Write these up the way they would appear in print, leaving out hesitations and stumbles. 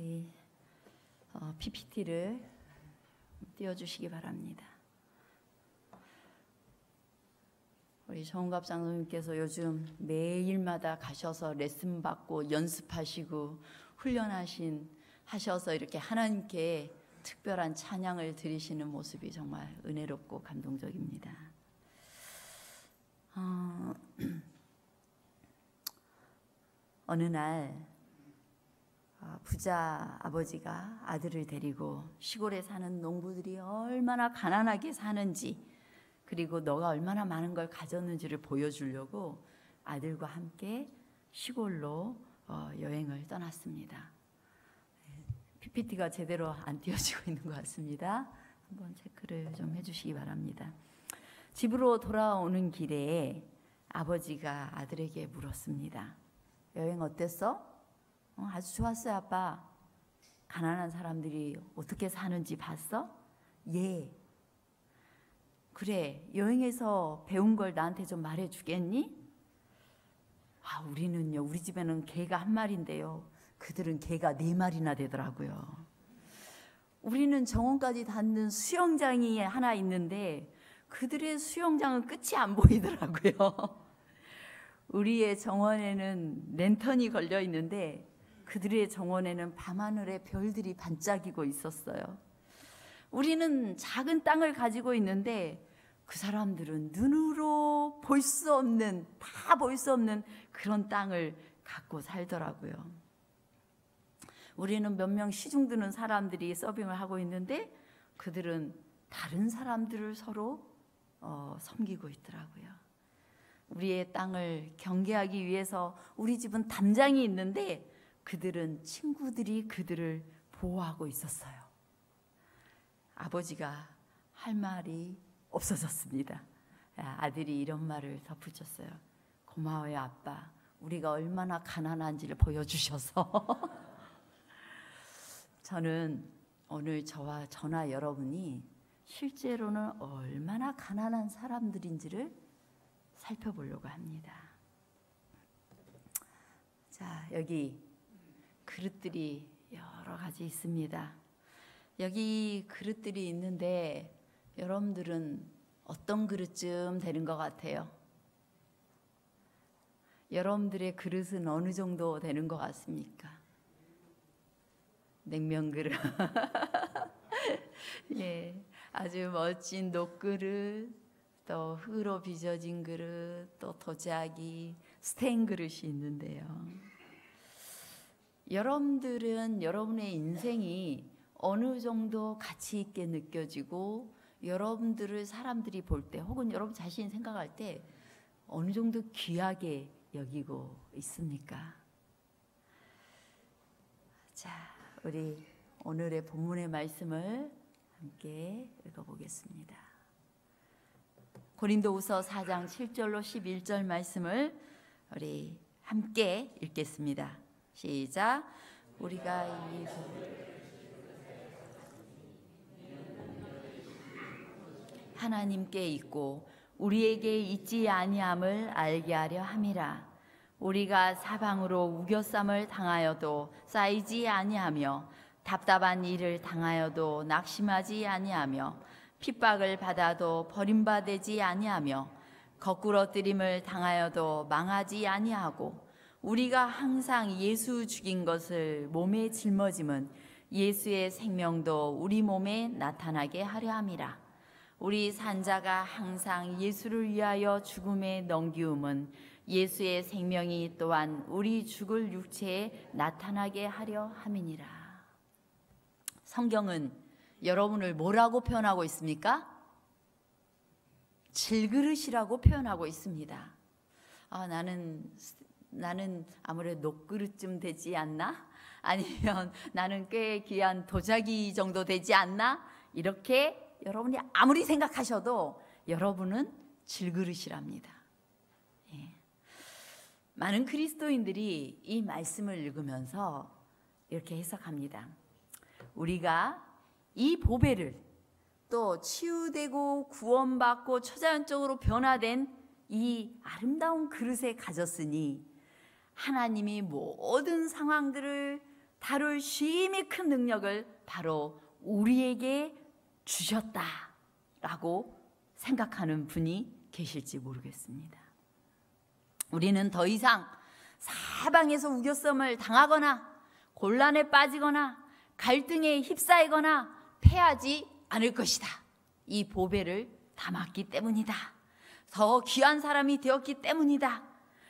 우리 PPT를 띄워주시기 바랍니다. 우리 정은갑 장로님께서 요즘 매일마다 가셔서 레슨 받고 연습하시고 하셔서 이렇게 하나님께 특별한 찬양을 드리시는 모습이 정말 은혜롭고 감동적입니다. 어느 날 부자 아버지가 아들을 데리고 시골에 사는 농부들이 얼마나 가난하게 사는지, 그리고 너가 얼마나 많은 걸 가졌는지를 보여주려고 아들과 함께 시골로 여행을 떠났습니다. PPT가 제대로 안 띄워지고 있는 것 같습니다. 한번 체크를 좀 해주시기 바랍니다. 집으로 돌아오는 길에 아버지가 아들에게 물었습니다. 여행 어땠어? 아주 좋았어요, 아빠. 가난한 사람들이 어떻게 사는지 봤어? 예. 그래, 여행에서 배운 걸 나한테 좀 말해주겠니? 우리는요, 우리 집에는 개가 한 마리인데요, 그들은 개가 4마리나 되더라고요. 우리는 정원까지 닿는 수영장이 하나 있는데 그들의 수영장은 끝이 안 보이더라고요. 우리의 정원에는 랜턴이 걸려 있는데 그들의 정원에는 밤하늘에 별들이 반짝이고 있었어요. 우리는 작은 땅을 가지고 있는데 그 사람들은 눈으로 볼 수 없는, 다 볼 수 없는 그런 땅을 갖고 살더라고요. 우리는 몇 명 시중 드는 사람들이 서빙을 하고 있는데 그들은 다른 사람들을 서로 섬기고 있더라고요. 우리의 땅을 경계하기 위해서 우리 집은 담장이 있는데 그들은 친구들이 그들을 보호하고 있었어요. 아버지가 할 말이 없어졌습니다. 아들이 이런 말을 덧붙였어요. 고마워요, 아빠. 우리가 얼마나 가난한지를 보여주셔서. 저는 오늘 저나 여러분이 실제로는 얼마나 가난한 사람들인지를 살펴보려고 합니다. 자, 여기 그릇들이 여러 가지 있습니다. 여기 그릇들이 있는데 여러분들은 어떤 그릇쯤 되는 것 같아요? 여러분들의 그릇은 어느 정도 되는 것 같습니까? 냉면 그릇. 예, 아주 멋진 녹그릇, 또 흙으로 빚어진 그릇, 또 도자기, 스테인 그릇이 있는데요. 여러분들은 여러분의 인생이 어느 정도 가치 있게 느껴지고 여러분들을 사람들이 볼 때 혹은 여러분 자신이 생각할 때 어느 정도 귀하게 여기고 있습니까? 자, 우리 오늘의 본문의 말씀을 함께 읽어보겠습니다. 고린도후서 4장 7절로 11절 말씀을 우리 함께 읽겠습니다. 시작. 우리가 이 하나님께 있고 우리에게 있지 아니함을 알게 하려 함이라. 우리가 사방으로 우겨쌈을 당하여도 쌓이지 아니하며 답답한 일을 당하여도 낙심하지 아니하며 핍박을 받아도 버림받지 아니하며 거꾸로 뜨림을 당하여도 망하지 아니하고 우리가 항상 예수 죽인 것을 몸에 짊어짐은 예수의 생명도 우리 몸에 나타나게 하려 함이라. 우리 산자가 항상 예수를 위하여 죽음에 넘기움은 예수의 생명이 또한 우리 죽을 육체에 나타나게 하려 함이니라. 성경은 여러분을 뭐라고 표현하고 있습니까? 질그릇이라고 표현하고 있습니다. 나는 아무래도 녹그릇쯤 되지 않나? 아니면 나는 꽤 귀한 도자기 정도 되지 않나? 이렇게 여러분이 아무리 생각하셔도 여러분은 질그릇이랍니다. 예. 많은 그리스도인들이 이 말씀을 읽으면서 이렇게 해석합니다. 우리가 이 보배를 또 치유되고 구원받고 초자연적으로 변화된 이 아름다운 그릇에 가졌으니 하나님이 모든 상황들을 다룰 심히 큰 능력을 바로 우리에게 주셨다라고 생각하는 분이 계실지 모르겠습니다. 우리는 더 이상 사방에서 우겨쌈을 당하거나 곤란에 빠지거나 갈등에 휩싸이거나 패하지 않을 것이다. 이 보배를 담았기 때문이다. 더 귀한 사람이 되었기 때문이다.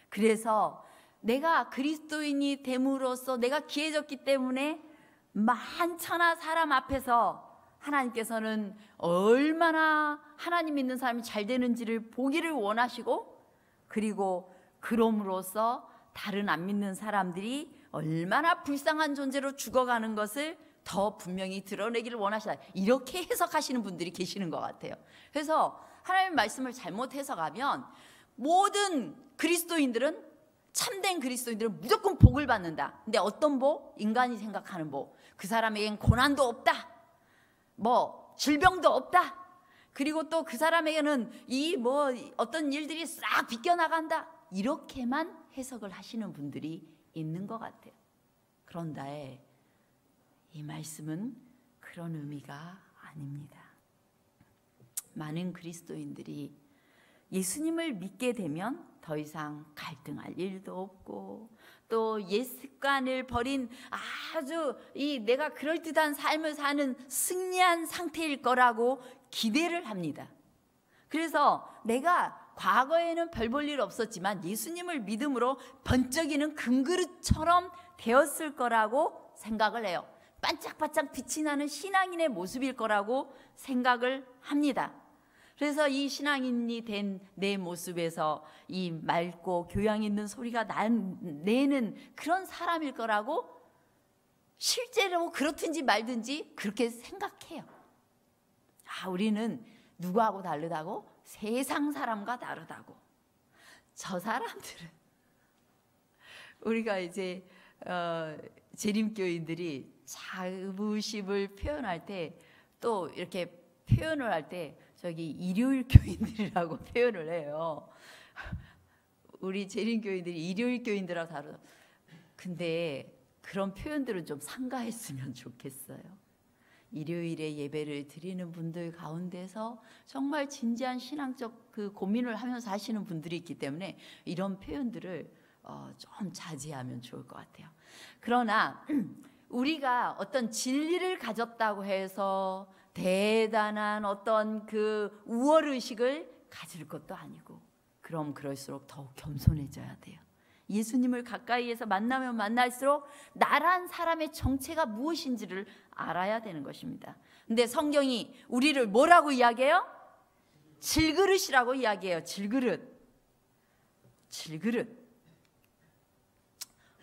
그래서 내가 그리스도인이 됨으로써 내가 귀해졌기 때문에 만천하 사람 앞에서 하나님께서는 얼마나 하나님 믿는 사람이 잘 되는지를 보기를 원하시고, 그리고 그럼으로써 다른 안 믿는 사람들이 얼마나 불쌍한 존재로 죽어가는 것을 더 분명히 드러내기를 원하시다. 이렇게 해석하시는 분들이 계시는 것 같아요. 그래서 하나님의 말씀을 잘못 해석하면 모든 그리스도인들은, 참된 그리스도인들은 무조건 복을 받는다. 근데 어떤 복? 인간이 생각하는 복. 그 사람에겐 고난도 없다, 뭐 질병도 없다, 그리고 또 그 사람에게는 이 뭐 어떤 일들이 싹 비껴나간다, 이렇게만 해석을 하시는 분들이 있는 것 같아요. 그런데 이 말씀은 그런 의미가 아닙니다. 많은 그리스도인들이 예수님을 믿게 되면 더 이상 갈등할 일도 없고, 또 옛 습관을 버린 아주 내가 그럴듯한 삶을 사는 승리한 상태일 거라고 기대를 합니다. 그래서 내가 과거에는 별 볼 일 없었지만 예수님을 믿음으로 번쩍이는 금그릇처럼 되었을 거라고 생각을 해요. 반짝반짝 빛이 나는 신앙인의 모습일 거라고 생각을 합니다. 그래서 이 신앙인이 된 내 모습에서 이 맑고 교양 있는 소리가 내는 그런 사람일 거라고 실제로 그렇든지 말든지 그렇게 생각해요. 우리는 누구하고 다르다고? 세상 사람과 다르다고. 저 사람들은, 우리가 이제 재림교인들이 자부심을 표현할 때, 또 이렇게 표현을 할 때 저기 일요일 교인들이라고 표현을 해요. 우리 재림교인들이 일요일 교인들하고 다르다. 근데 그런 표현들은 좀 삼가했으면 좋겠어요. 일요일에 예배를 드리는 분들 가운데서 정말 진지한 신앙적 그 고민을 하면서 하시는 분들이 있기 때문에 이런 표현들을 좀 자제하면 좋을 것 같아요. 그러나 우리가 어떤 진리를 가졌다고 해서 대단한 어떤 그 우월의식을 가질 것도 아니고, 그럼 그럴수록 더욱 겸손해져야 돼요. 예수님을 가까이에서 만나면 만날수록 나란 사람의 정체가 무엇인지를 알아야 되는 것입니다. 근데 성경이 우리를 뭐라고 이야기해요? 질그릇이라고 이야기해요. 질그릇.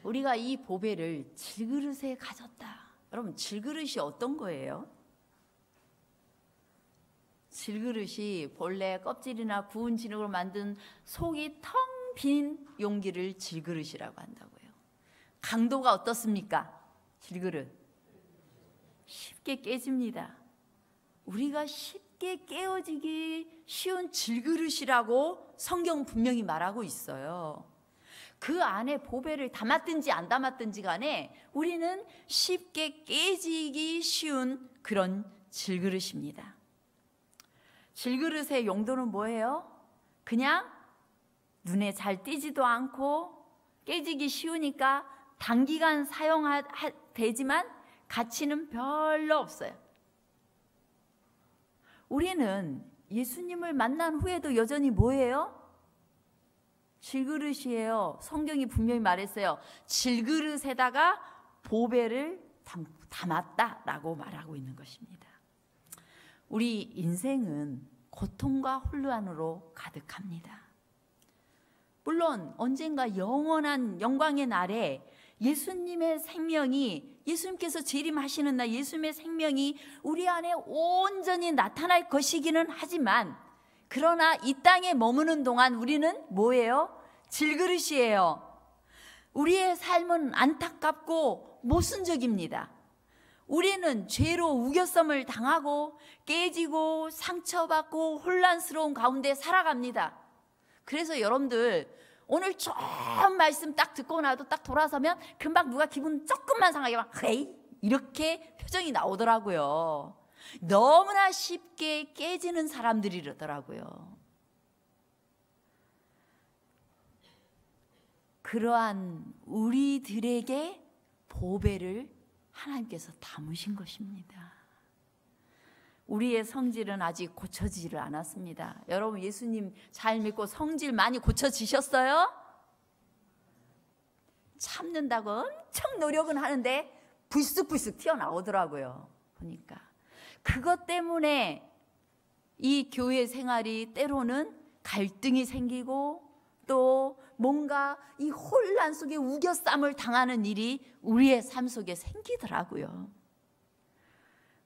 우리가 이 보배를 질그릇에 가졌다. 여러분, 질그릇이 어떤 거예요? 질그릇이 본래 껍질이나 구운 진흙으로 만든 속이 텅 빈 용기를 질그릇이라고 한다고요. 강도가 어떻습니까? 질그릇 쉽게 깨집니다. 우리가 쉽게 깨어지기 쉬운 질그릇이라고 성경 분명히 말하고 있어요. 그 안에 보배를 담았든지 안 담았든지 간에 우리는 쉽게 깨지기 쉬운 그런 질그릇입니다. 질그릇의 용도는 뭐예요? 그냥 눈에 잘 띄지도 않고 깨지기 쉬우니까 단기간 사용되지만 가치는 별로 없어요. 우리는 예수님을 만난 후에도 여전히 뭐예요? 질그릇이에요. 성경이 분명히 말했어요. 질그릇에다가 보배를 담았다라고 말하고 있는 것입니다. 우리 인생은 고통과 혼란으로 가득합니다. 물론 언젠가 영원한 영광의 날에 예수님의 생명이, 예수님께서 재림하시는 날 예수님의 생명이 우리 안에 온전히 나타날 것이기는 하지만, 그러나 이 땅에 머무는 동안 우리는 뭐예요? 질그릇이에요. 우리의 삶은 안타깝고 모순적입니다. 우리는 죄로 우겨쌈을 당하고 깨지고 상처받고 혼란스러운 가운데 살아갑니다. 그래서 여러분들 오늘 좀 말씀 딱 듣고 나도 딱 돌아서면 금방 누가 기분 조금만 상하게 막 헤이 이렇게 표정이 나오더라고요. 너무나 쉽게 깨지는 사람들이더라고요. 그러한 우리들에게 보배를 하나님께서 담으신 것입니다. 우리의 성질은 아직 고쳐지지를 않았습니다. 여러분 예수님 잘 믿고 성질 많이 고쳐지셨어요? 참는다고 엄청 노력은 하는데 불쑥불쑥 튀어나오더라고요. 보니까 그것 때문에 이 교회 생활이 때로는 갈등이 생기고 또 뭔가 이 혼란 속에 우겨쌈을 당하는 일이 우리의 삶 속에 생기더라고요.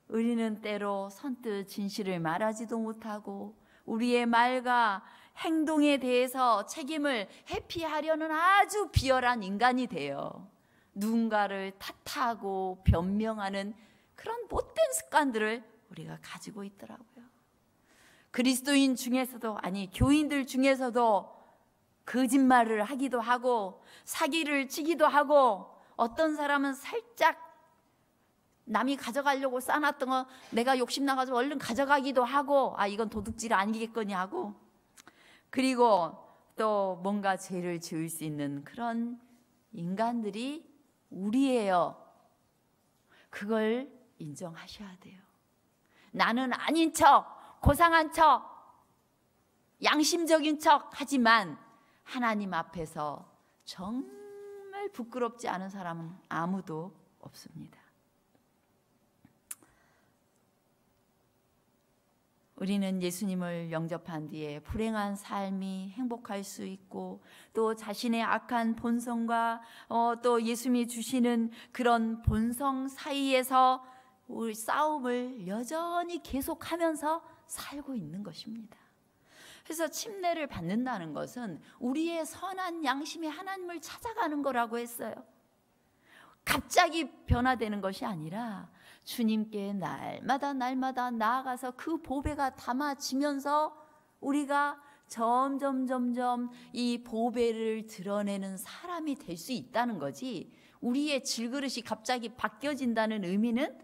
우리는 때로 선뜻 진실을 말하지도 못하고 우리의 말과 행동에 대해서 책임을 회피하려는 아주 비열한 인간이 되어 누군가를 탓하고 변명하는 그런 못된 습관들을 우리가 가지고 있더라고요. 그리스도인 중에서도 아니 교인들 중에서도 거짓말을 하기도 하고 사기를 치기도 하고 어떤 사람은 살짝 남이 가져가려고 쌓아놨던 거 내가 욕심나가지고 얼른 가져가기도 하고 이건 도둑질 아니겠거니 하고 그리고 또 뭔가 죄를 지을 수 있는 그런 인간들이 우리예요. 그걸 인정하셔야 돼요. 나는 아닌 척 고상한 척 양심적인 척 하지만 하나님 앞에서 정말 부끄럽지 않은 사람은 아무도 없습니다. 우리는 예수님을 영접한 뒤에 불행한 삶이 행복할 수 있고 또 자신의 악한 본성과 또 예수님이 주시는 그런 본성 사이에서 우리 싸움을 여전히 계속하면서 살고 있는 것입니다. 그래서 침례를 받는다는 것은 우리의 선한 양심이 하나님을 찾아가는 거라고 했어요. 갑자기 변화되는 것이 아니라 주님께 날마다 나아가서 그 보배가 담아지면서 우리가 점점 이 보배를 드러내는 사람이 될 수 있다는 거지 우리의 질그릇이 갑자기 바뀌어진다는 의미는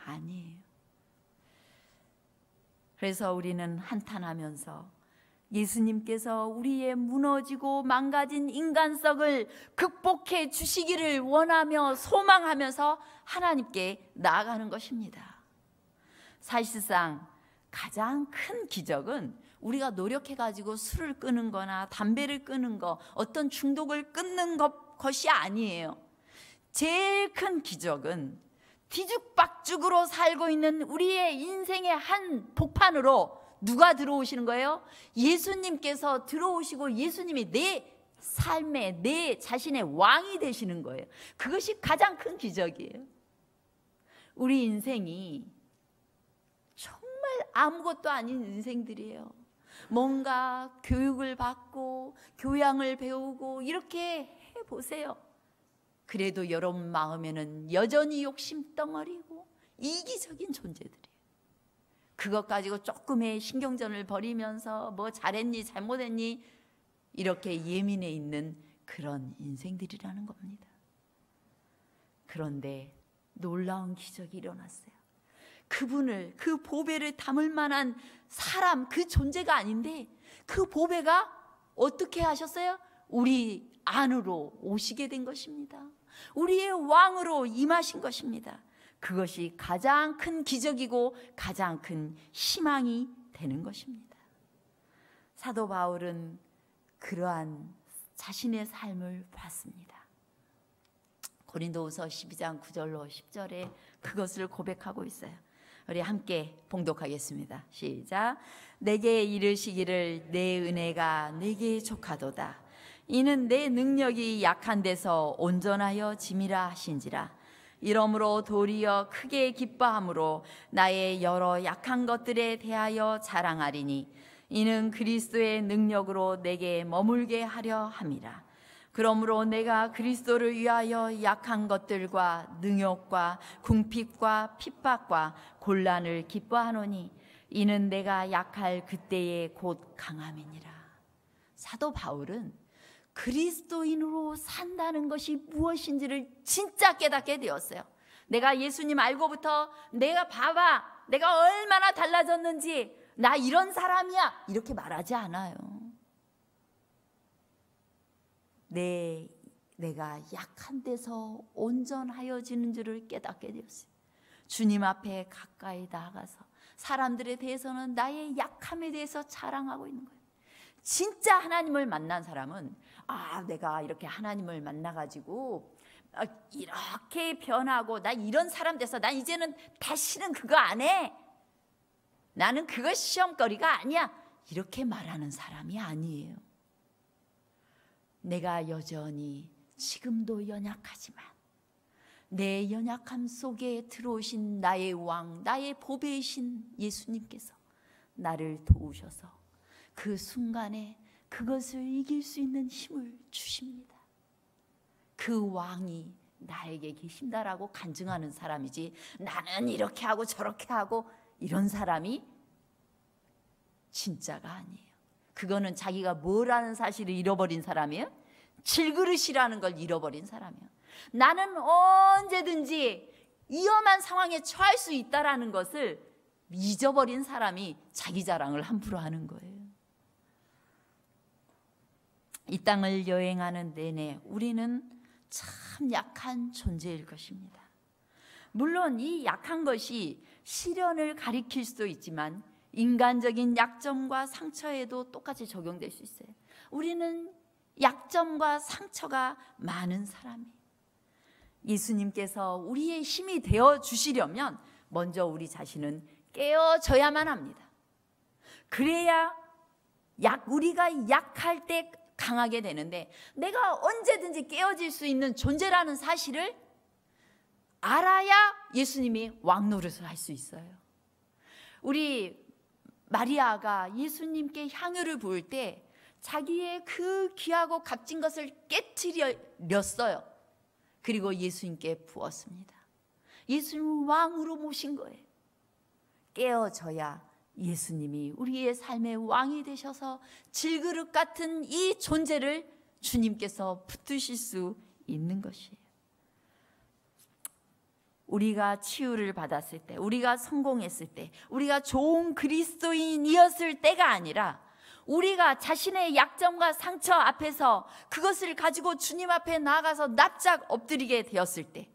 아니에요. 그래서 우리는 한탄하면서 예수님께서 우리의 무너지고 망가진 인간성을 극복해 주시기를 원하며 소망하면서 하나님께 나아가는 것입니다. 사실상 가장 큰 기적은 우리가 노력해가지고 술을 끊는 거나 담배를 끊는 거 어떤 중독을 끊는 것이 아니에요. 제일 큰 기적은 뒤죽박죽으로 살고 있는 우리의 인생의 한 복판으로 누가 들어오시는 거예요? 예수님께서 들어오시고 예수님이 내 삶의 내 자신의 왕이 되시는 거예요. 그것이 가장 큰 기적이에요. 우리 인생이 정말 아무것도 아닌 인생들이에요. 뭔가 교육을 받고 교양을 배우고 이렇게 해보세요. 그래도 여러분 마음에는 여전히 욕심덩어리고 이기적인 존재들이에요. 그것 가지고 조금의 신경전을 벌이면서 뭐 잘했니 잘못했니 이렇게 예민해 있는 그런 인생들이라는 겁니다. 그런데 놀라운 기적이 일어났어요. 그분을 그 보배를 담을 만한 사람 그 존재가 아닌데 그 보배가 어떻게 하셨어요? 우리 안으로 오시게 된 것입니다. 우리의 왕으로 임하신 것입니다. 그것이 가장 큰 기적이고 가장 큰 희망이 되는 것입니다. 사도 바울은 그러한 자신의 삶을 봤습니다. 고린도후서 12장 9절로 10절에 그것을 고백하고 있어요. 우리 함께 봉독하겠습니다. 시작. 내게 이르시기를 내 은혜가 내게 족하도다. 이는 내 능력이 약한 데서 온전하여 짐이라 하신지라. 이러므로 도리어 크게 기뻐함으로 나의 여러 약한 것들에 대하여 자랑하리니 이는 그리스도의 능력으로 내게 머물게 하려 함이라. 그러므로 내가 그리스도를 위하여 약한 것들과 능욕과 궁핍과 핍박과 곤란을 기뻐하노니 이는 내가 약할 그때에 곧 강함이니라. 사도 바울은 그리스도인으로 산다는 것이 무엇인지를 진짜 깨닫게 되었어요. 내가 예수님 알고부터 내가 봐봐, 내가 얼마나 달라졌는지, 나 이런 사람이야, 이렇게 말하지 않아요. 내가 약한 데서 온전하여지는 줄을 깨닫게 되었어요. 주님 앞에 가까이 나아가서 사람들에 대해서는 나의 약함에 대해서 자랑하고 있는 거예요. 진짜 하나님을 만난 사람은 내가 이렇게 하나님을 만나가지고 이렇게 변하고 나 이런 사람 돼서 난 이제는 다시는 그거 안 해, 나는 그거 시험거리가 아니야, 이렇게 말하는 사람이 아니에요. 내가 여전히 지금도 연약하지만 내 연약함 속에 들어오신 나의 왕, 나의 보배이신 예수님께서 나를 도우셔서 그 순간에 그것을 이길 수 있는 힘을 주십니다. 그 왕이 나에게 계신다라고 간증하는 사람이지, 나는 이렇게 하고 저렇게 하고 이런 사람이 진짜가 아니에요. 그거는 자기가 뭐라는 사실을 잃어버린 사람이에요. 질그릇이라는 걸 잃어버린 사람이에요. 나는 언제든지 위험한 상황에 처할 수 있다라는 것을 잊어버린 사람이 자기 자랑을 함부로 하는 거예요. 이 땅을 여행하는 내내 우리는 참 약한 존재일 것입니다. 물론 이 약한 것이 시련을 가리킬 수도 있지만 인간적인 약점과 상처에도 똑같이 적용될 수 있어요. 우리는 약점과 상처가 많은 사람이에요. 예수님께서 우리의 힘이 되어 주시려면 먼저 우리 자신은 깨어져야만 합니다. 그래야 우리가 약할 때 강하게 되는데, 내가 언제든지 깨어질 수 있는 존재라는 사실을 알아야 예수님이 왕 노릇을 할 수 있어요. 우리 마리아가 예수님께 향유를 부을 때 자기의 그 귀하고 값진 것을 깨트렸어요. 그리고 예수님께 부었습니다. 예수님을 왕으로 모신 거예요. 깨어져야 예수님이 우리의 삶의 왕이 되셔서 질그릇 같은 이 존재를 주님께서 붙드실 수 있는 것이에요. 우리가 치유를 받았을 때, 우리가 성공했을 때, 우리가 좋은 그리스도인이었을 때가 아니라 우리가 자신의 약점과 상처 앞에서 그것을 가지고 주님 앞에 나아가서 납작 엎드리게 되었을 때,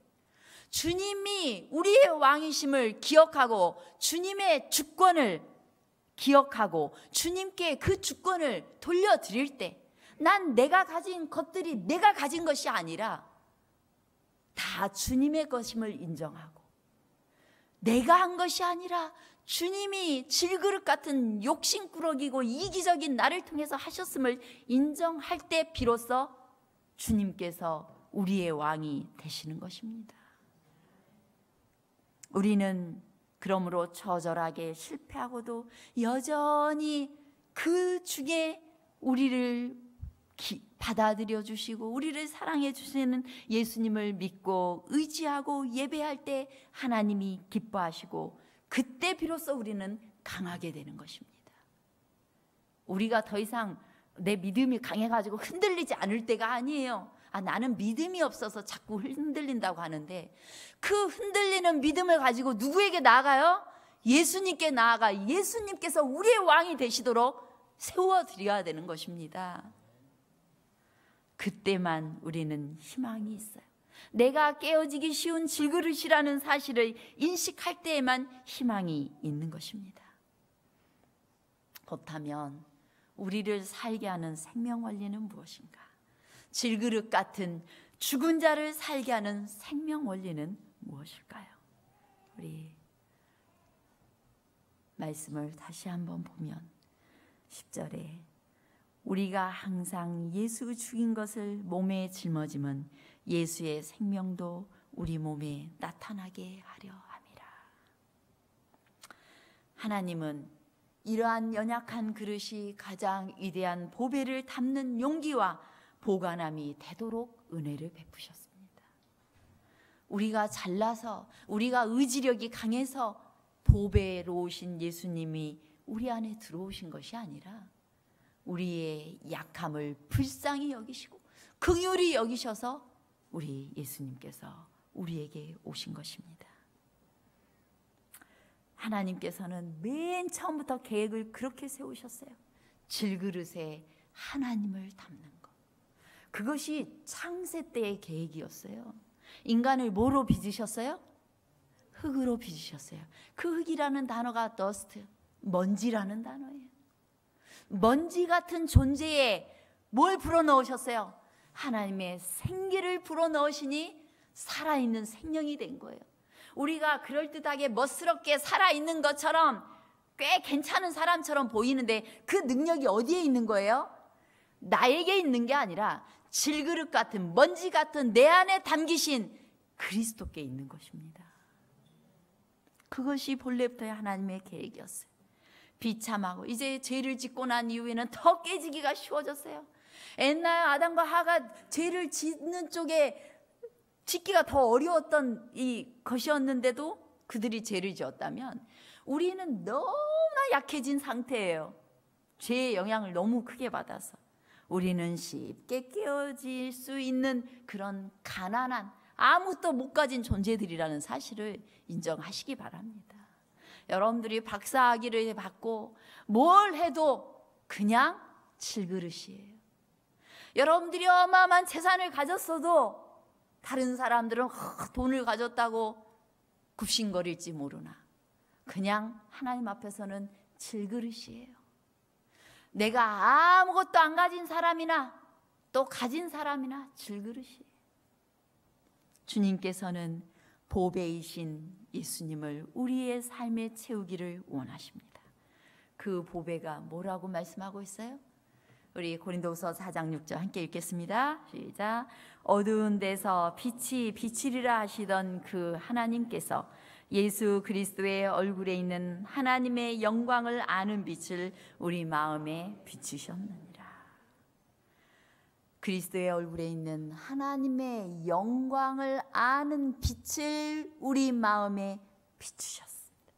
주님이 우리의 왕이심을 기억하고 주님의 주권을 기억하고 주님께 그 주권을 돌려드릴 때, 난 내가 가진 것들이 내가 가진 것이 아니라 다 주님의 것임을 인정하고, 내가 한 것이 아니라 주님이 질그릇 같은 욕심꾸러기고 이기적인 나를 통해서 하셨음을 인정할 때 비로소 주님께서 우리의 왕이 되시는 것입니다. 우리는 그러므로 처절하게 실패하고도 여전히 그 중에 우리를 받아들여 주시고 우리를 사랑해 주시는 예수님을 믿고 의지하고 예배할 때 하나님이 기뻐하시고, 그때 비로소 우리는 강하게 되는 것입니다. 우리가 더 이상 내 믿음이 강해가지고 흔들리지 않을 때가 아니에요. 나는 믿음이 없어서 자꾸 흔들린다고 하는데, 그 흔들리는 믿음을 가지고 누구에게 나아가요? 예수님께 나아가 예수님께서 우리의 왕이 되시도록 세워드려야 되는 것입니다. 그때만 우리는 희망이 있어요. 내가 깨어지기 쉬운 질그릇이라는 사실을 인식할 때에만 희망이 있는 것입니다. 그렇다면 우리를 살게 하는 생명 원리는 무엇인가? 질그릇 같은 죽은 자를 살게 하는 생명 원리는 무엇일까요? 우리 말씀을 다시 한번 보면 10절에 우리가 항상 예수 죽인 것을 몸에 짊어지면 예수의 생명도 우리 몸에 나타나게 하려 함이라. 하나님은 이러한 연약한 그릇이 가장 위대한 보배를 담는 용기와 보관함이 되도록 은혜를 베푸셨습니다. 우리가 잘나서, 우리가 의지력이 강해서 보배로우신 예수님이 우리 안에 들어오신 것이 아니라 우리의 약함을 불쌍히 여기시고 긍휼히 여기셔서 우리 예수님께서 우리에게 오신 것입니다. 하나님께서는 맨 처음부터 계획을 그렇게 세우셨어요. 질그릇에 하나님을 담는 것. 그것이 창세 때의 계획이었어요. 인간을 뭐로 빚으셨어요? 흙으로 빚으셨어요. 그 흙이라는 단어가 dust, 먼지라는 단어예요. 먼지 같은 존재에 뭘 불어넣으셨어요? 하나님의 생기를 불어넣으시니 살아있는 생명이 된 거예요. 우리가 그럴듯하게 멋스럽게 살아있는 것처럼 꽤 괜찮은 사람처럼 보이는데 그 능력이 어디에 있는 거예요? 나에게 있는 게 아니라 질그릇 같은 먼지 같은 내 안에 담기신 그리스도께 있는 것입니다. 그것이 본래부터의 하나님의 계획이었어요. 비참하고 이제 죄를 짓고 난 이후에는 더 깨지기가 쉬워졌어요. 옛날 아담과 하가 죄를 짓는 쪽에 짓기가 더 어려웠던 이 것이었는데도 그들이 죄를 지었다면 우리는 너무나 약해진 상태예요. 죄의 영향을 너무 크게 받아서 우리는 쉽게 깨어질 수 있는 그런 가난한 아무것도 못 가진 존재들이라는 사실을 인정하시기 바랍니다. 여러분들이 박사학위를 받고 뭘 해도 그냥 질그릇이에요. 여러분들이 어마어마한 재산을 가졌어도 다른 사람들은 돈을 가졌다고 굽신거릴지 모르나 그냥 하나님 앞에서는 질그릇이에요. 내가 아무것도 안 가진 사람이나 또 가진 사람이나 질그릇이에요. 주님께서는 보배이신 예수님을 우리의 삶에 채우기를 원하십니다. 그 보배가 뭐라고 말씀하고 있어요? 우리 고린도후서 4장 6절 함께 읽겠습니다. 시작. 어두운 데서 빛이 비치리라 하시던 그 하나님께서 예수 그리스도의 얼굴에 있는 하나님의 영광을 아는 빛을 우리 마음에 비추셨느니라. 그리스도의 얼굴에 있는 하나님의 영광을 아는 빛을 우리 마음에 비추셨습니다.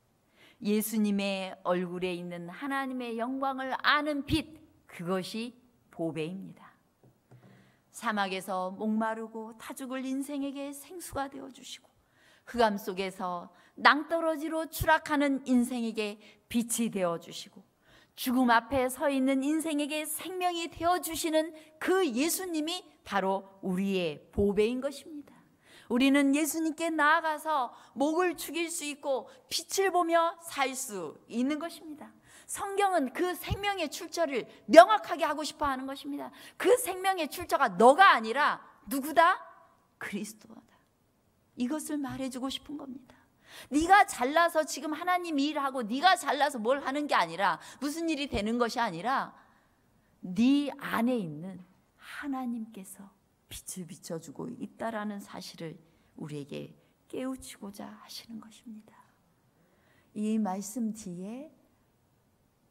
예수님의 얼굴에 있는 하나님의 영광을 아는 빛, 그것이 보배입니다. 사막에서 목마르고 타 죽을 인생에게 생수가 되어주시고 흑암 속에서 낭떠러지로 추락하는 인생에게 빛이 되어주시고 죽음 앞에 서 있는 인생에게 생명이 되어주시는 그 예수님이 바로 우리의 보배인 것입니다. 우리는 예수님께 나아가서 목을 죽일 수 있고 빛을 보며 살 수 있는 것입니다. 성경은 그 생명의 출처를 명확하게 하고 싶어 하는 것입니다. 그 생명의 출처가 너가 아니라 누구다? 그리스도다. 이것을 말해주고 싶은 겁니다. 네가 잘나서 지금 하나님 일하고 네가 잘나서 뭘 하는 게 아니라 무슨 일이 되는 것이 아니라 네 안에 있는 하나님께서 빛을 비춰주고 있다라는 사실을 우리에게 깨우치고자 하시는 것입니다. 이 말씀 뒤에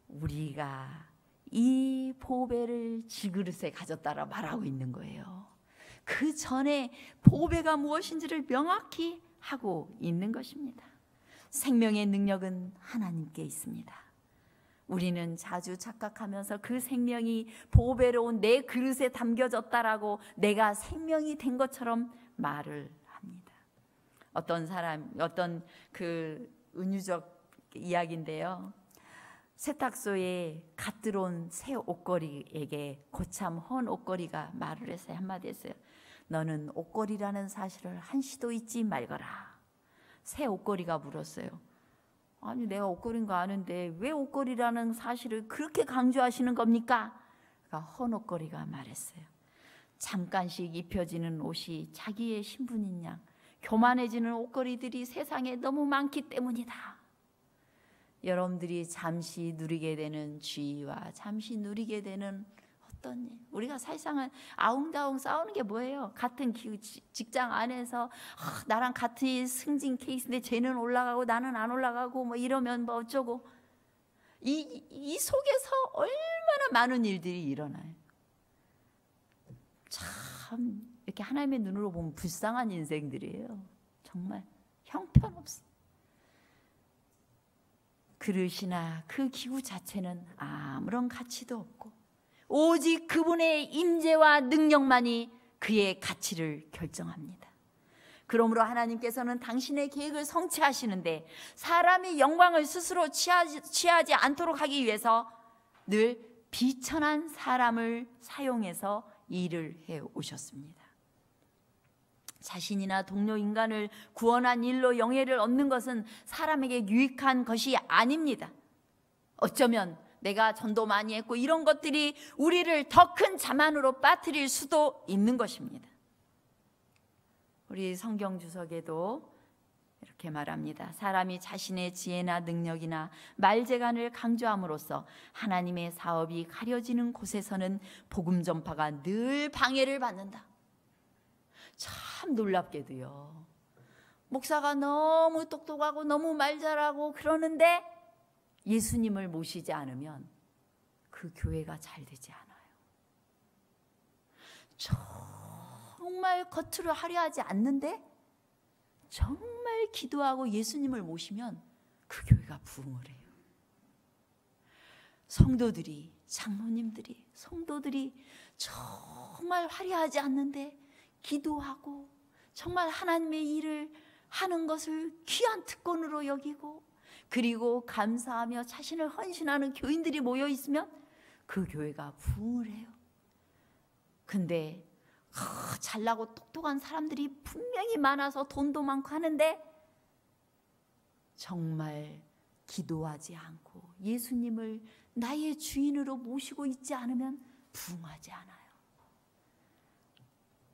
우리가 이 보배를 질그릇에 가졌다라 말하고 있는 거예요. 그 전에 보배가 무엇인지를 명확히 하고 있는 것입니다. 생명의 능력은 하나님께 있습니다. 우리는 자주 착각하면서 그 생명이 보배로운 내 그릇에 담겨졌다라고 내가 생명이 된 것처럼 말을 합니다. 어떤 그 은유적 이야기인데요. 세탁소에 갓 들어온 새 옷걸이에게 고참 헌 옷걸이가 말을 했어요. 한마디 했어요. 너는 옷걸이라는 사실을 한시도 잊지 말거라. 새 옷걸이가 물었어요. 아니 내가 옷걸이인 거 아는데 왜 옷걸이라는 사실을 그렇게 강조하시는 겁니까? 그러니까 헌 옷걸이가 말했어요. 잠깐씩 입혀지는 옷이 자기의 신분인 양 교만해지는 옷걸이들이 세상에 너무 많기 때문이다. 여러분들이 잠시 누리게 되는 지위와 잠시 누리게 되는 어떤 일, 우리가 사실상은 아웅다웅 싸우는 게 뭐예요? 같은 직장 안에서 나랑 같은 승진 케이스인데 쟤는 올라가고 나는 안 올라가고 뭐 이러면 뭐 어쩌고 이 속에서 얼마나 많은 일들이 일어나요. 참 이렇게 하나님의 눈으로 보면 불쌍한 인생들이에요. 정말 형편없어. 그릇이나 그 기구 자체는 아무런 가치도 없고 오직 그분의 임재와 능력만이 그의 가치를 결정합니다. 그러므로 하나님께서는 당신의 계획을 성취하시는데 사람이 영광을 스스로 취하지 않도록 하기 위해서 늘 비천한 사람을 사용해서 일을 해 오셨습니다. 자신이나 동료 인간을 구원한 일로 영예를 얻는 것은 사람에게 유익한 것이 아닙니다. 어쩌면 내가 전도 많이 했고 이런 것들이 우리를 더 큰 자만으로 빠뜨릴 수도 있는 것입니다. 우리 성경 주석에도 이렇게 말합니다. 사람이 자신의 지혜나 능력이나 말재간을 강조함으로써 하나님의 사업이 가려지는 곳에서는 복음 전파가 늘 방해를 받는다. 참 놀랍게도요, 목사가 너무 똑똑하고 너무 말 잘하고 그러는데 예수님을 모시지 않으면 그 교회가 잘 되지 않아요. 정말 겉으로 화려하지 않는데 정말 기도하고 예수님을 모시면 그 교회가 부흥을 해요. 성도들이, 장로님들이, 성도들이 정말 화려하지 않는데 기도하고 정말 하나님의 일을 하는 것을 귀한 특권으로 여기고 그리고 감사하며 자신을 헌신하는 교인들이 모여 있으면 그 교회가 부흥을 해요. 근데 잘나고 똑똑한 사람들이 분명히 많아서 돈도 많고 하는데 정말 기도하지 않고 예수님을 나의 주인으로 모시고 있지 않으면 부흥하지 않아요.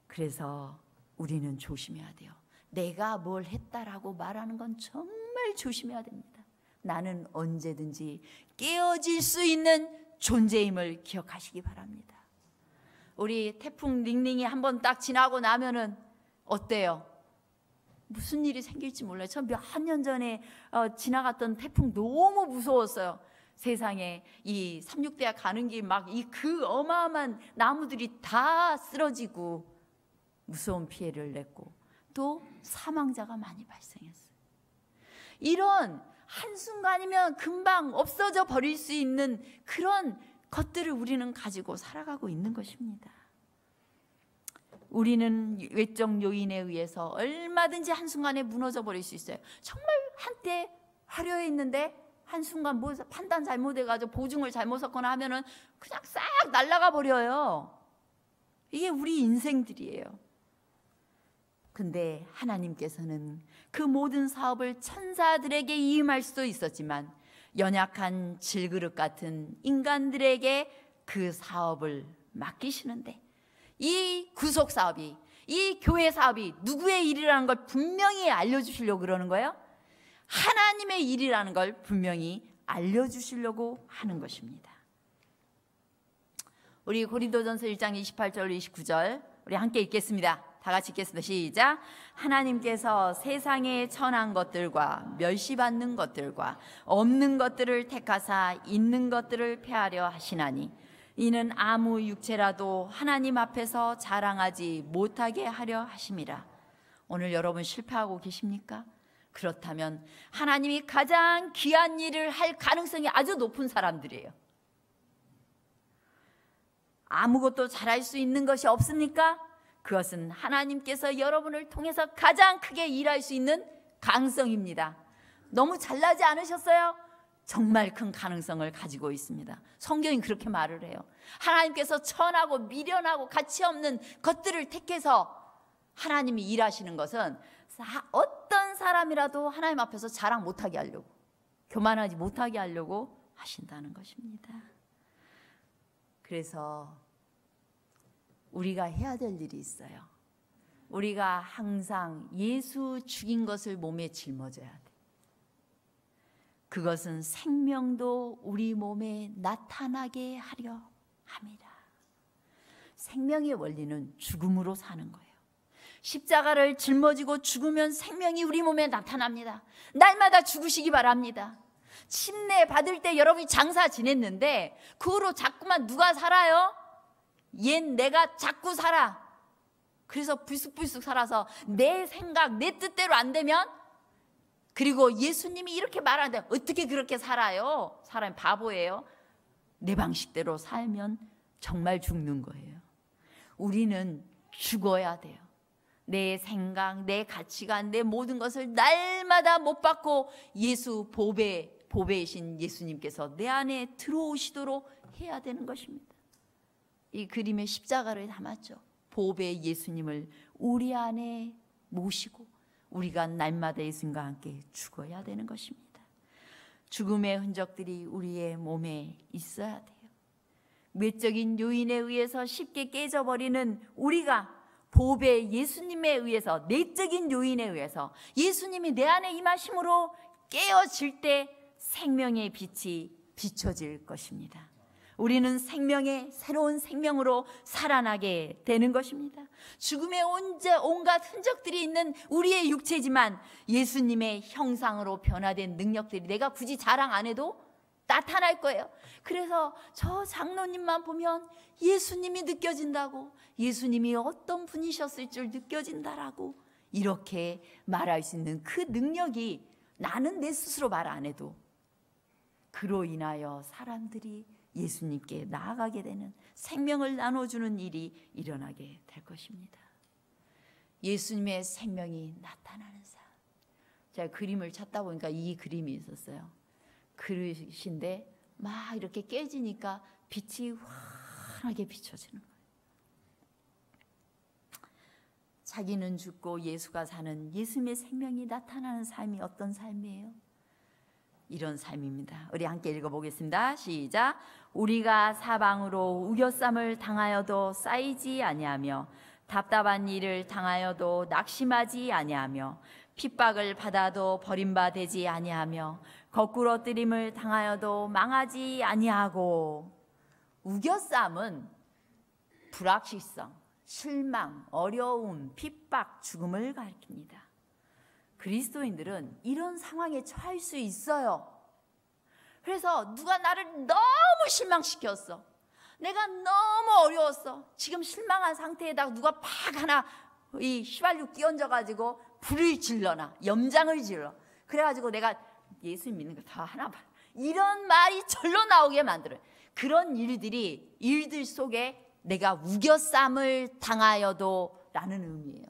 그래서 우리는 조심해야 돼요. 내가 뭘 했다라고 말하는 건 정말 조심해야 됩니다. 나는 언제든지 깨어질 수 있는 존재임을 기억하시기 바랍니다. 우리 태풍 닝닝이 한번 딱 지나고 나면은 어때요? 무슨 일이 생길지 몰라요. 저 몇 년 전에 지나갔던 태풍 너무 무서웠어요. 세상에 이 36대가 가는 길 막 이 그 어마어마한 나무들이 다 쓰러지고 무서운 피해를 냈고 또 사망자가 많이 발생했어요. 이런 한순간이면 금방 없어져 버릴 수 있는 그런 것들을 우리는 가지고 살아가고 있는 것입니다. 우리는 외적 요인에 의해서 얼마든지 한순간에 무너져 버릴 수 있어요. 정말 한때 화려했는데 한순간 뭐 판단 잘못해가지고 보증을 잘못 섰거나 하면은 그냥 싹 날아가 버려요. 이게 우리 인생들이에요. 근데 하나님께서는 그 모든 사업을 천사들에게 위임할 수도 있었지만 연약한 질그릇 같은 인간들에게 그 사업을 맡기시는데 이 구속 사업이, 이 교회 사업이 누구의 일이라는 걸 분명히 알려주시려고 그러는 거예요. 하나님의 일이라는 걸 분명히 알려주시려고 하는 것입니다. 우리 고린도전서 1장 28절 29절 우리 함께 읽겠습니다. 다 같이 읽겠습니다. 시작. 하나님께서 세상에 천한 것들과 멸시받는 것들과 없는 것들을 택하사 있는 것들을 폐하려 하시나니 이는 아무 육체라도 하나님 앞에서 자랑하지 못하게 하려 하심이라. 오늘 여러분 실패하고 계십니까? 그렇다면 하나님이 가장 귀한 일을 할 가능성이 아주 높은 사람들이에요. 아무것도 잘할 수 있는 것이 없습니까? 그것은 하나님께서 여러분을 통해서 가장 크게 일할 수 있는 가능성입니다. 너무 잘나지 않으셨어요? 정말 큰 가능성을 가지고 있습니다. 성경이 그렇게 말을 해요. 하나님께서 천하고 미련하고 가치 없는 것들을 택해서 하나님이 일하시는 것은 어떤 사람이라도 하나님 앞에서 자랑 못하게 하려고, 교만하지 못하게 하려고 하신다는 것입니다. 그래서 우리가 해야 될 일이 있어요. 우리가 항상 예수 죽인 것을 몸에 짊어져야 돼. 그것은 생명도 우리 몸에 나타나게 하려 합니다. 생명의 원리는 죽음으로 사는 거예요. 십자가를 짊어지고 죽으면 생명이 우리 몸에 나타납니다. 날마다 죽으시기 바랍니다. 침례 받을 때 여러분이 장사 지냈는데 그 후로 자꾸만 누가 살아요? 옛 내가 자꾸 살아. 그래서 불쑥불쑥 살아서 내 생각, 내 뜻대로 안 되면, 그리고 예수님이 이렇게 말하는데 어떻게 그렇게 살아요? 사람이 바보예요. 내 방식대로 살면 정말 죽는 거예요. 우리는 죽어야 돼요. 내 생각, 내 가치관, 내 모든 것을 날마다 못 받고 예수 보배이신 예수님께서 내 안에 들어오시도록 해야 되는 것입니다. 이 그림에 십자가를 담았죠. 보배 예수님을 우리 안에 모시고 우리가 날마다 예수님과 함께 죽어야 되는 것입니다. 죽음의 흔적들이 우리의 몸에 있어야 돼요. 외적인 요인에 의해서 쉽게 깨져버리는 우리가 보배 예수님에 의해서, 내적인 요인에 의해서 예수님이 내 안에 임하심으로 깨어질 때 생명의 빛이 비춰질 것입니다. 우리는 생명의 새로운 생명으로 살아나게 되는 것입니다. 죽음의 온갖 흔적들이 있는 우리의 육체지만 예수님의 형상으로 변화된 능력들이 내가 굳이 자랑 안 해도 나타날 거예요. 그래서 저 장로님만 보면 예수님이 느껴진다고, 예수님이 어떤 분이셨을 줄 느껴진다라고 이렇게 말할 수 있는 그 능력이 나는 내 스스로 말 안 해도 그로 인하여 사람들이 예수님께 나아가게 되는, 생명을 나눠주는 일이 일어나게 될 것입니다. 예수님의 생명이 나타나는 삶. 제가 그림을 찾다 보니까 이 그림이 있었어요. 그릇인데 막 이렇게 깨지니까 빛이 환하게 비춰지는 거예요. 자기는 죽고 예수가 사는 예수님의 생명이 나타나는 삶이 어떤 삶이에요? 이런 삶입니다. 우리 함께 읽어보겠습니다. 시작. 우리가 사방으로 우겨쌈을 당하여도 쌓이지 아니하며 답답한 일을 당하여도 낙심하지 아니하며 핍박을 받아도 버림받지 아니하며 거꾸러뜨림을 당하여도 망하지 아니하고. 우겨쌈은 불확실성, 실망, 어려움, 핍박, 죽음을 가리킵니다. 그리스도인들은 이런 상황에 처할 수 있어요. 그래서 누가 나를 너무 실망시켰어, 내가 너무 어려웠어, 지금 실망한 상태에다가 누가 팍 하나 이 휘발유 끼얹어가지고 불을 질러놔, 염장을 질러. 그래가지고 내가 예수 믿는 거 다 하나 봐, 이런 말이 절로 나오게 만들어요. 그런 일들 속에 내가 우겨쌈을 당하여도 라는 의미예요.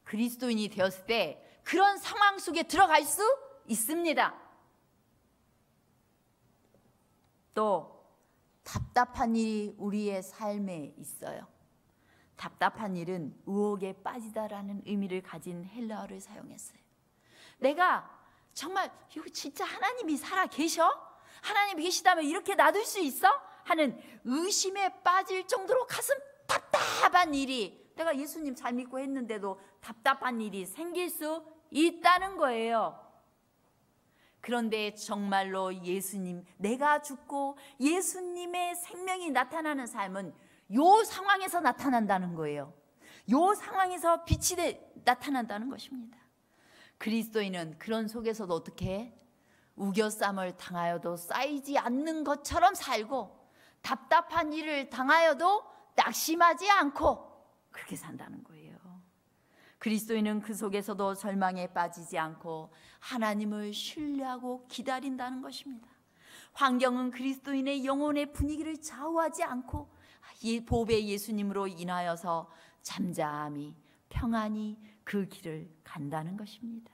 그리스도인이 되었을 때 그런 상황 속에 들어갈 수 있습니다. 또 답답한 일이 우리의 삶에 있어요. 답답한 일은 의혹에 빠지다라는 의미를 가진 헬라어를 사용했어요. 내가 정말 이거 진짜 하나님이 살아 계셔? 하나님이 계시다면 이렇게 놔둘 수 있어? 하는 의심에 빠질 정도로 가슴 답답한 일이, 내가 예수님 잘 믿고 했는데도 답답한 일이 생길 수 있다는 거예요. 그런데 정말로 예수님, 내가 죽고 예수님의 생명이 나타나는 삶은 요 상황에서 나타난다는 거예요. 요 상황에서 빛이 나타난다는 것입니다. 그리스도인은 그런 속에서도 어떻게 해? 우겨쌈을 당하여도 쌓이지 않는 것처럼 살고 답답한 일을 당하여도 낙심하지 않고 그렇게 산다는 거예요. 그리스도인은 그 속에서도 절망에 빠지지 않고 하나님을 신뢰하고 기다린다는 것입니다. 환경은 그리스도인의 영혼의 분위기를 좌우하지 않고 보배 예수님으로 인하여서 잠잠히 평안히 그 길을 간다는 것입니다.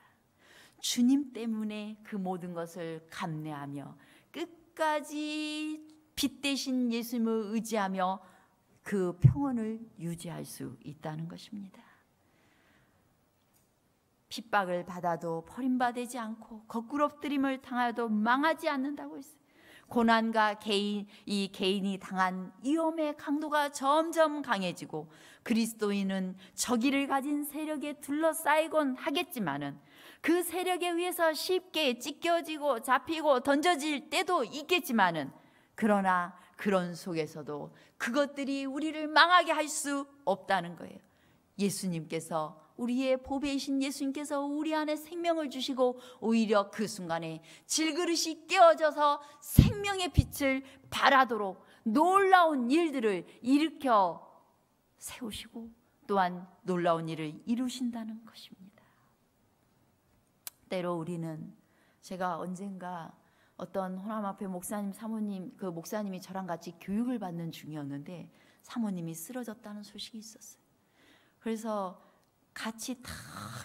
주님 때문에 그 모든 것을 감내하며 끝까지 빛 대신 예수님을 의지하며 그 평온을 유지할 수 있다는 것입니다. 핍박을 받아도 버림받지 않고 거꾸러뜨림을 당하여도 망하지 않는다고 했어요. 고난과 개인이 당한 위험의 강도가 점점 강해지고 그리스도인은 저기를 가진 세력에 둘러싸이곤 하겠지만은 그 세력에 의해서 쉽게 찢겨지고 잡히고 던져질 때도 있겠지만은, 그러나 그런 속에서도 그것들이 우리를 망하게 할 수 없다는 거예요. 예수님께서, 우리의 보배이신 예수님께서 우리 안에 생명을 주시고 오히려 그 순간에 질그릇이 깨어져서 생명의 빛을 발하도록 놀라운 일들을 일으켜 세우시고 또한 놀라운 일을 이루신다는 것입니다. 때로 우리는, 제가 언젠가 어떤 호남 앞에 목사님, 사모님, 그 목사님이 저랑 같이 교육을 받는 중이었는데 사모님이 쓰러졌다는 소식이 있었어요. 그래서 같이 다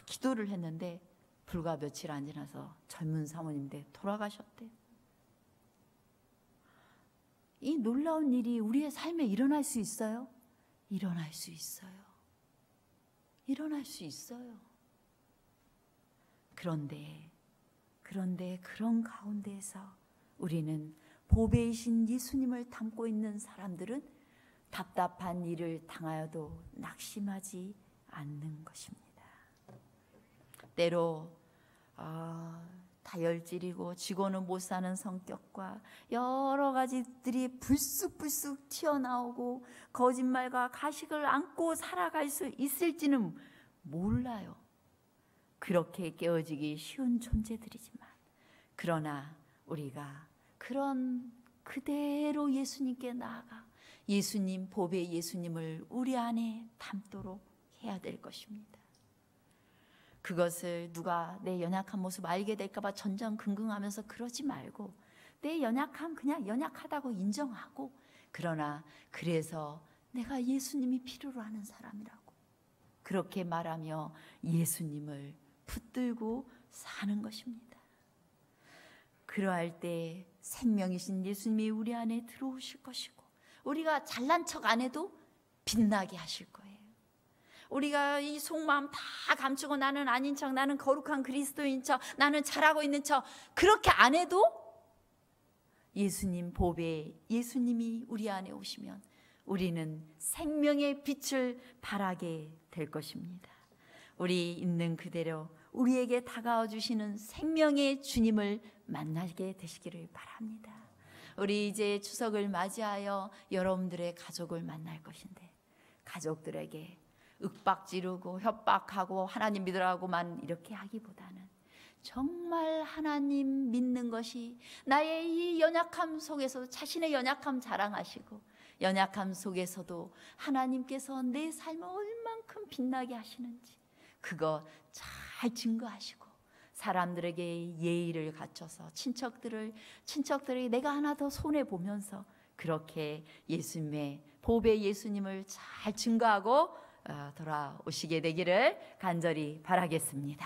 기도를 했는데 불과 며칠 안 지나서 젊은 사모님인데 돌아가셨대요. 이 놀라운 일이 우리의 삶에 일어날 수 있어요? 일어날 수 있어요. 일어날 수 있어요. 그런데 그런 가운데에서 우리는 보배이신 예수님을 담고 있는 사람들은 답답한 일을 당하여도 낙심하지 않는 것입니다. 때로 다혈질이고 지고는 못 사는 성격과 여러 가지들이 불쑥불쑥 튀어나오고 거짓말과 가식을 안고 살아갈 수 있을지는 몰라요. 그렇게 깨어지기 쉬운 존재들이지만 그러나 우리가 그런 그대로 예수님께 나아가 예수님, 보배 예수님을 우리 안에 담도록 해야 될 것입니다. 그것을 누가 내 연약한 모습 알게 될까 봐 전전긍긍하면서 그러지 말고 내 연약함 그냥 연약하다고 인정하고 그러나 그래서 내가 예수님이 필요로 하는 사람이라고 그렇게 말하며 예수님을 붙들고 사는 것입니다. 그러할 때 생명이신 예수님이 우리 안에 들어오실 것이고 우리가 잘난 척 안 해도 빛나게 하실 거예요. 우리가 이 속마음 다 감추고 나는 아닌 척, 나는 거룩한 그리스도인 척, 나는 잘하고 있는 척 그렇게 안 해도 예수님 보배 예수님이 우리 안에 오시면 우리는 생명의 빛을 발하게 될 것입니다. 우리 있는 그대로 우리에게 다가와 주시는 생명의 주님을 만나게 되시기를 바랍니다. 우리 이제 추석을 맞이하여 여러분들의 가족을 만날 것인데 가족들에게 윽박지르고 협박하고 하나님 믿으라고만 이렇게 하기보다는 정말 하나님 믿는 것이 나의 이 연약함 속에서도 자신의 연약함 자랑하시고 연약함 속에서도 하나님께서 내 삶을 얼만큼 빛나게 하시는지 그거 잘 증거하시고 사람들에게 예의를 갖춰서 친척들에게 내가 하나 더 손해보면서 그렇게 예수님의 보배 예수님을 잘 증거하고 돌아오시게 되기를 간절히 바라겠습니다.